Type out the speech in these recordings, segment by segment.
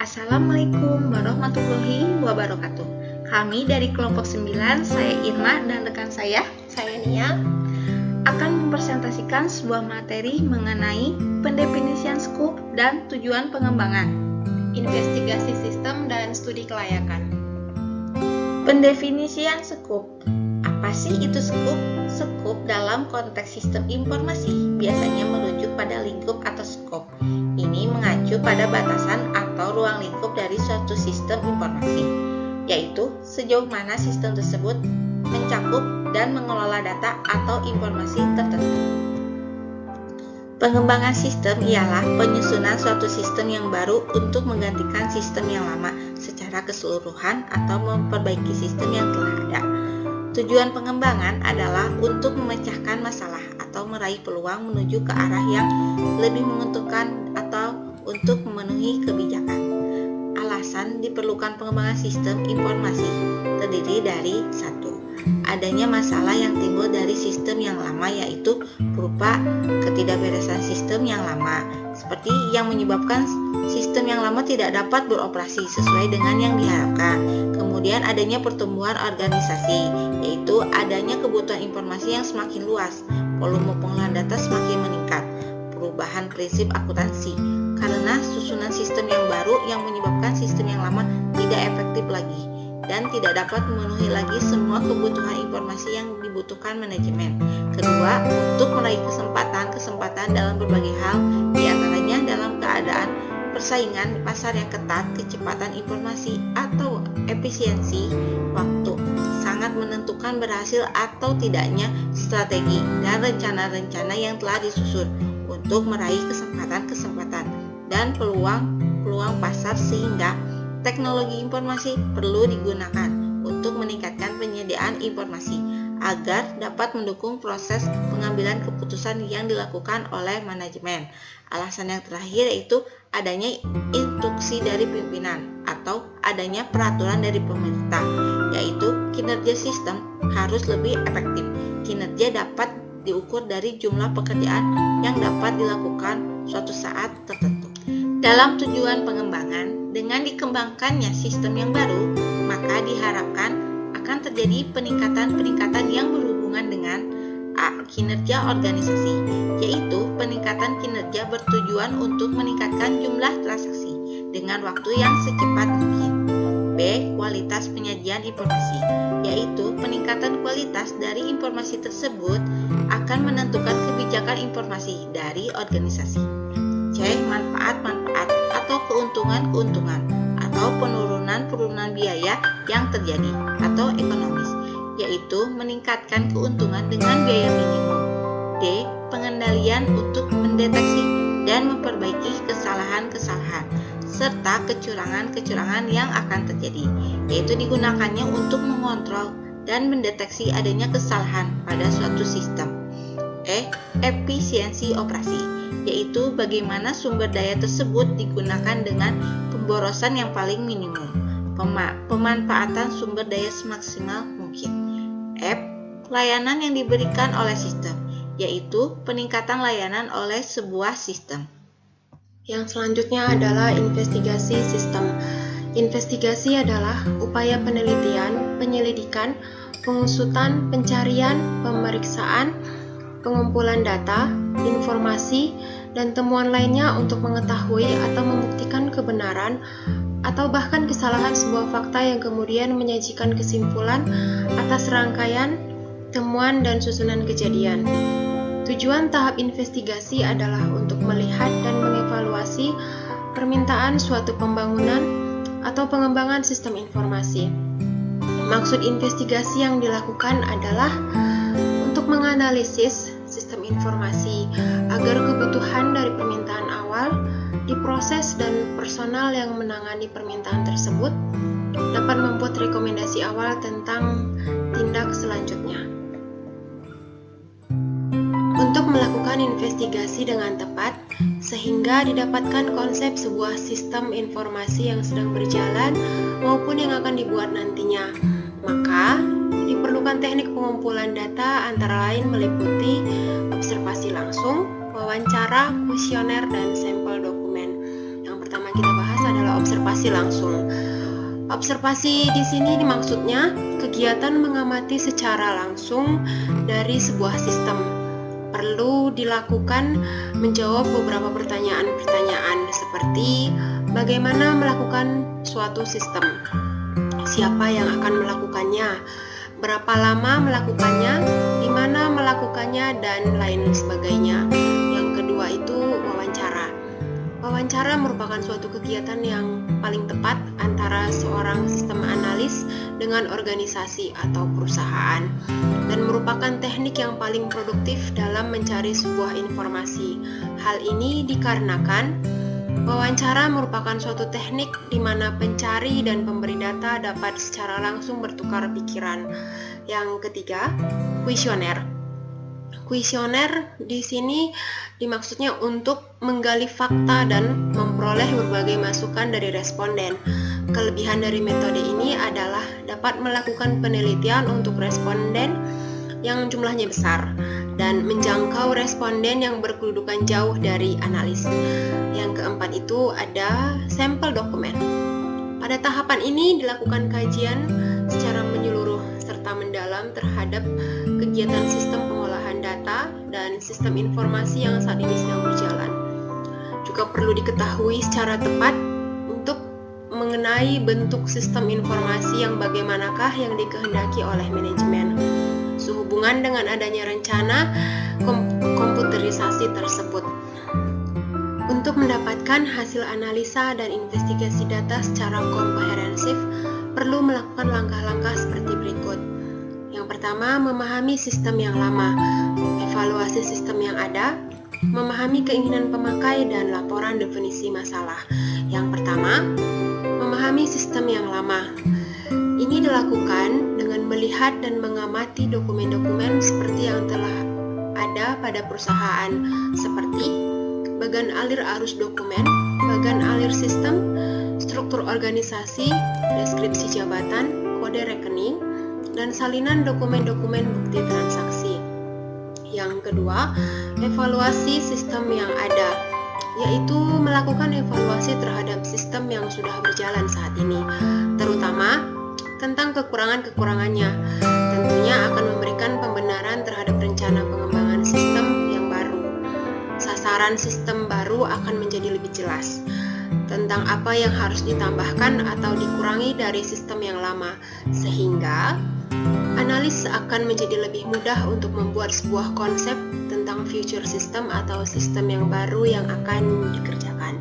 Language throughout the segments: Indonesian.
Assalamualaikum warahmatullahi wabarakatuh. Kami dari kelompok 9, saya Irma dan rekan saya Nia, akan mempresentasikan sebuah materi mengenai pendefinisian skop dan tujuan pengembangan, investigasi sistem dan studi kelayakan. Pendefinisian skop. Apa sih itu skop? Skop dalam konteks sistem informasi biasanya merujuk pada lingkup atau skop. Ini mengacu pada batasan atau ruang lingkup dari suatu sistem informasi, yaitu sejauh mana sistem tersebut mencakup dan mengelola data atau informasi tertentu. Pengembangan sistem ialah penyusunan suatu sistem yang baru untuk menggantikan sistem yang lama secara keseluruhan atau memperbaiki sistem yang telah ada. Tujuan pengembangan adalah untuk memecahkan masalah atau meraih peluang menuju ke arah yang lebih menguntungkan atau untuk memenuhi kebijakan. Alasan diperlukan pengembangan sistem informasi terdiri dari 1. Adanya masalah yang timbul dari sistem yang lama, yaitu berupa ketidakberesan sistem yang lama, seperti yang menyebabkan sistem yang lama tidak dapat beroperasi sesuai dengan yang diharapkan. Kemudian adanya pertumbuhan organisasi, yaitu adanya kebutuhan informasi yang semakin luas, volume pengolahan data semakin meningkat, perubahan prinsip akuntansi, karena susunan sistem yang baru yang menyebabkan sistem yang lama tidak efektif lagi dan tidak dapat memenuhi lagi semua kebutuhan informasi yang dibutuhkan manajemen. Kedua, untuk meraih kesempatan dalam berbagai hal, diantaranya dalam keadaan persaingan pasar yang ketat, kecepatan informasi atau efisiensi waktu sangat menentukan berhasil atau tidaknya strategi dan rencana-rencana yang telah disusun untuk meraih kesempatan dan peluang pasar, sehingga teknologi informasi perlu digunakan untuk meningkatkan penyediaan informasi agar dapat mendukung proses pengambilan keputusan yang dilakukan oleh manajemen. Alasan yang terakhir yaitu adanya instruksi dari pimpinan atau adanya peraturan dari pemerintah, yaitu kinerja sistem harus lebih efektif. Kinerja dapat diukur dari jumlah pekerjaan yang dapat dilakukan suatu saat tertentu. Dalam tujuan pengembangan, dengan dikembangkannya sistem yang baru, maka diharapkan akan terjadi peningkatan yang berhubungan dengan kinerja organisasi, yaitu peningkatan kinerja bertujuan untuk meningkatkan jumlah transaksi dengan waktu yang secepat mungkin. B. Kualitas penyajian informasi, yaitu peningkatan kualitas dari informasi tersebut akan menentukan kebijakan informasi dari organisasi. C. Manfaat-manfaat atau keuntungan-keuntungan atau penurunan biaya yang terjadi atau ekonomis, yaitu meningkatkan keuntungan dengan biaya minimum. D. Pengendalian untuk mendeteksi dan memperbaiki kesalahan-kesalahan serta kecurangan-kecurangan yang akan terjadi, yaitu digunakannya untuk mengontrol dan mendeteksi adanya kesalahan pada suatu sistem. E. Efisiensi operasi, yaitu bagaimana sumber daya tersebut digunakan dengan pemborosan yang paling minimum, pemanfaatan sumber daya semaksimal mungkin. F. Layanan yang diberikan oleh sistem, yaitu peningkatan layanan oleh sebuah sistem. Yang selanjutnya adalah investigasi sistem. Investigasi adalah upaya penelitian, penyelidikan, pengusutan, pencarian, pemeriksaan, pengumpulan data, informasi, dan temuan lainnya untuk mengetahui atau membuktikan kebenaran atau bahkan kesalahan sebuah fakta yang kemudian menyajikan kesimpulan atas rangkaian, temuan, dan susunan kejadian. Tujuan tahap investigasi adalah untuk melihat dan mengevaluasi permintaan suatu pembangunan atau pengembangan sistem informasi. Maksud investigasi yang dilakukan adalah untuk menganalisis sistem informasi agar kebutuhan dari permintaan awal diproses dan personal yang menangani permintaan tersebut dapat membuat rekomendasi awal tentang tindak selanjutnya. Untuk melakukan investigasi dengan tepat sehingga didapatkan konsep sebuah sistem informasi yang sedang berjalan maupun yang akan dibuat nantinya, maka diperlukan teknik pengumpulan data antara lain meliputi observasi langsung, wawancara, kuesioner, dan sampel dokumen. Yang pertama akan kita bahas adalah observasi langsung. Observasi di sini maksudnya kegiatan mengamati secara langsung dari sebuah sistem. Perlu dilakukan menjawab beberapa pertanyaan-pertanyaan seperti bagaimana melakukan suatu sistem, siapa yang akan melakukannya, berapa lama melakukannya, di mana melakukannya, dan lain sebagainya. Yang kedua itu wawancara. Wawancara merupakan suatu kegiatan yang paling tepat antara seorang sistem analis dengan organisasi atau perusahaan dan merupakan teknik yang paling produktif dalam mencari sebuah informasi. Hal ini dikarenakan wawancara merupakan suatu teknik di mana pencari dan pemberi data dapat secara langsung bertukar pikiran. Yang ketiga, kuesioner. Kuesioner di sini dimaksudnya untuk menggali fakta dan memperoleh berbagai masukan dari responden. Kelebihan dari metode ini adalah dapat melakukan penelitian untuk responden yang jumlahnya besar dan menjangkau responden yang berkedudukan jauh dari analis. Yang keempat itu ada sampel dokumen. Pada tahapan ini dilakukan kajian secara menyeluruh serta mendalam terhadap kegiatan sistem pengolahan data dan sistem informasi yang saat ini sedang berjalan. Juga perlu diketahui secara tepat untuk mengenai bentuk sistem informasi yang bagaimanakah yang dikehendaki oleh manajemen, sehubungan dengan adanya rencana komputerisasi tersebut. Untuk mendapatkan hasil analisa dan investigasi data secara komprehensif, perlu melakukan langkah-langkah seperti berikut. Yang pertama, memahami sistem yang lama, evaluasi sistem yang ada, memahami keinginan pemakai, dan laporan definisi masalah. Yang pertama, memahami sistem yang lama. Ini dilakukan dengan melihat dan mengamati dokumen-dokumen seperti yang telah ada pada perusahaan, seperti bagan alir arus dokumen, bagan alir sistem, struktur organisasi, deskripsi jabatan, kode rekening, dan salinan dokumen-dokumen bukti transaksi. Yang kedua, evaluasi sistem yang ada, yaitu melakukan evaluasi terhadap sistem yang sudah berjalan saat ini, terutama tentang kekurangan-kekurangannya. Tentunya akan memberikan pembenaran terhadap rencana pengembangan sistem yang baru. Sasaran sistem baru akan menjadi lebih jelas tentang apa yang harus ditambahkan atau dikurangi dari sistem yang lama, sehingga analis akan menjadi lebih mudah untuk membuat sebuah konsep tentang future system atau sistem yang baru yang akan dikerjakan.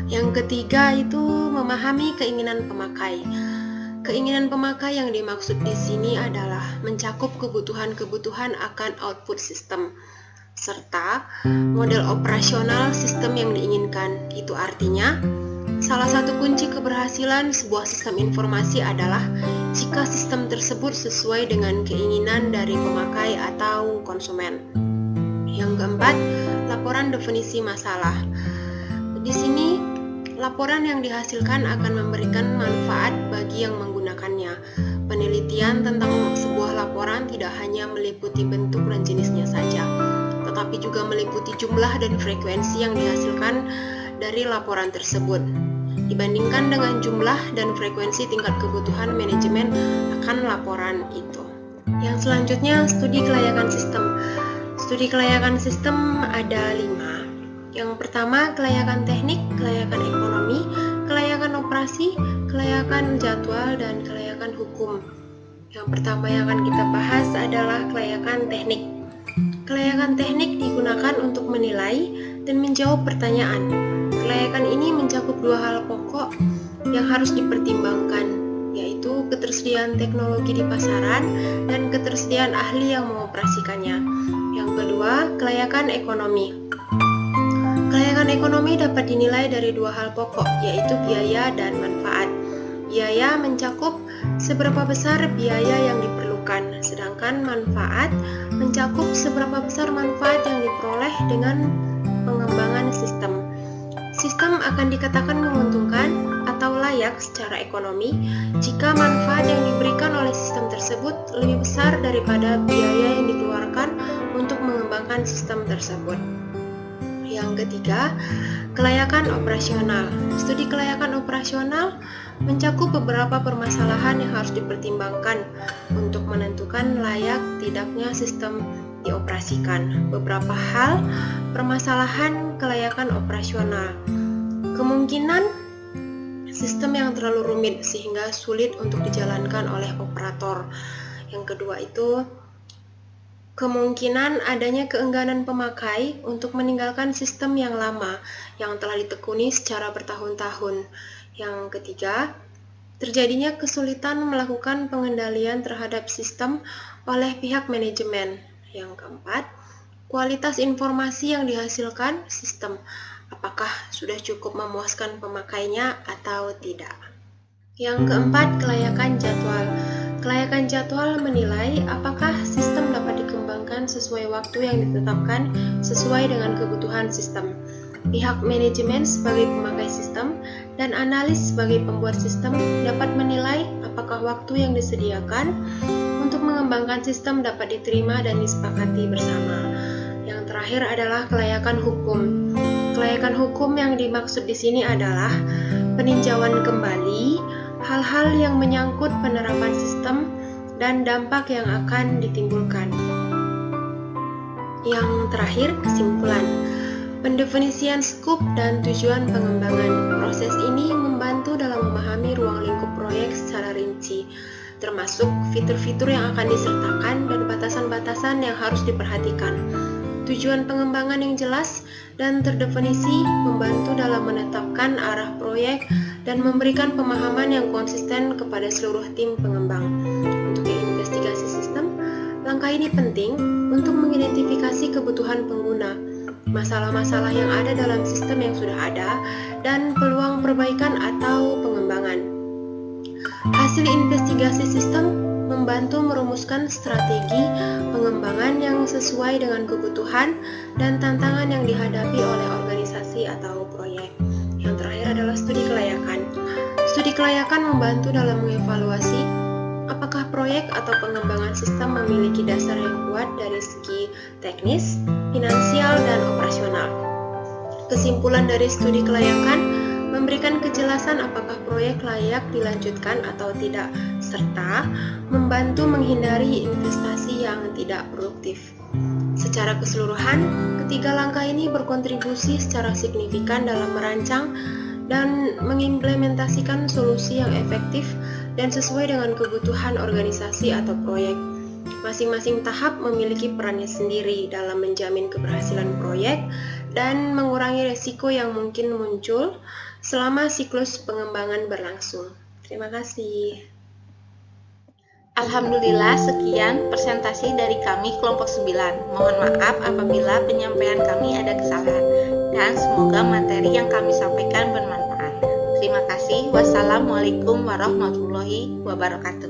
Yang ketiga itu memahami keinginan pemakai. Keinginan pemakai yang dimaksud di sini adalah mencakup kebutuhan-kebutuhan akan output sistem serta model operasional sistem yang diinginkan. Itu artinya, salah satu kunci keberhasilan sebuah sistem informasi adalah jika sistem tersebut sesuai dengan keinginan dari pemakai atau konsumen. Yang keempat, laporan definisi masalah. Di sini, laporan yang dihasilkan akan memberikan manfaat bagi yang menggunakannya. Penelitian tentang sebuah laporan tidak hanya meliputi bentuk dan jenisnya saja, tetapi juga meliputi jumlah dan frekuensi yang dihasilkan dari laporan tersebut, dibandingkan dengan jumlah dan frekuensi tingkat kebutuhan manajemen akan laporan itu. Yang selanjutnya, studi kelayakan sistem. Studi kelayakan sistem ada 5. Yang pertama, kelayakan teknik, kelayakan ekonomi, kelayakan operasi, kelayakan jadwal, dan kelayakan hukum. Yang pertama yang akan kita bahas adalah kelayakan teknik. Kelayakan teknik digunakan untuk menilai dan menjawab pertanyaan. Kelayakan ini mencakup 2 hal pokok yang harus dipertimbangkan, yaitu ketersediaan teknologi di pasaran dan ketersediaan ahli yang mengoperasikannya. Yang kedua, kelayakan ekonomi. Kelayakan ekonomi dapat dinilai dari 2 hal pokok, yaitu biaya dan manfaat. Biaya mencakup seberapa besar biaya yang diperlukan, sedangkan manfaat mencakup seberapa besar manfaat yang diperoleh dengan pengembangan sistem. Sistem akan dikatakan menguntungkan atau layak secara ekonomi jika manfaat yang diberikan oleh sistem tersebut lebih besar daripada biaya yang dikeluarkan untuk mengembangkan sistem tersebut. Yang ketiga, kelayakan operasional. Studi kelayakan operasional mencakup beberapa permasalahan yang harus dipertimbangkan untuk menentukan layak tidaknya sistem dioperasikan. Beberapa hal permasalahan kelayakan operasional. Kemungkinan sistem yang terlalu rumit sehingga sulit untuk dijalankan oleh operator. Yang kedua itu kemungkinan adanya keengganan pemakai untuk meninggalkan sistem yang lama yang telah ditekuni secara bertahun-tahun. Yang ketiga, terjadinya kesulitan melakukan pengendalian terhadap sistem oleh pihak manajemen. Yang keempat, kualitas informasi yang dihasilkan sistem, apakah sudah cukup memuaskan pemakainya atau tidak. Yang keempat, kelayakan jadwal. Kelayakan jadwal menilai apakah sistem dapat dikembangkan sesuai waktu yang ditetapkan sesuai dengan kebutuhan sistem. Pihak manajemen sebagai pemakai sistem dan analis sebagai pembuat sistem dapat menilai apakah waktu yang disediakan untuk mengembangkan sistem dapat diterima dan disepakati bersama. Yang terakhir adalah kelayakan hukum. Kelayakan hukum yang dimaksud di sini adalah peninjauan kembali hal-hal yang menyangkut penerapan sistem dan dampak yang akan ditimbulkan. Yang terakhir, kesimpulan. Pendefinisian skop dan tujuan pengembangan. Proses ini membantu dalam memahami ruang lingkup proyek secara rinci, termasuk fitur-fitur yang akan disertakan dan batasan-batasan yang harus diperhatikan. Tujuan pengembangan yang jelas dan terdefinisi membantu dalam menetapkan arah proyek dan memberikan pemahaman yang konsisten kepada seluruh tim pengembang. Untuk investigasi sistem, langkah ini penting untuk mengidentifikasi kebutuhan pengguna, masalah-masalah yang ada dalam sistem yang sudah ada, dan peluang perbaikan atau pengembangan. Hasil investigasi sistem membantu merumuskan strategi pengembangan yang sesuai dengan kebutuhan dan tantangan yang dihadapi oleh organisasi atau proyek. Yang terakhir adalah studi kelayakan. Studi kelayakan membantu dalam mengevaluasi apakah proyek atau pengembangan sistem memiliki dasar yang kuat dari segi teknis, finansial, dan operasional. Kesimpulan dari studi kelayakan memberikan kejelasan apakah proyek layak dilanjutkan atau tidak, serta membantu menghindari investasi yang tidak produktif. Secara keseluruhan, ketiga langkah ini berkontribusi secara signifikan dalam merancang dan mengimplementasikan solusi yang efektif dan sesuai dengan kebutuhan organisasi atau proyek. Masing-masing tahap memiliki perannya sendiri dalam menjamin keberhasilan proyek dan mengurangi resiko yang mungkin muncul selama siklus pengembangan berlangsung. Terima kasih. Alhamdulillah, sekian presentasi dari kami kelompok 9. Mohon maaf apabila penyampaian kami ada kesalahan, dan semoga materi yang kami sampaikan bermanfaat. Terima kasih. Wassalamualaikum warahmatullahi wabarakatuh.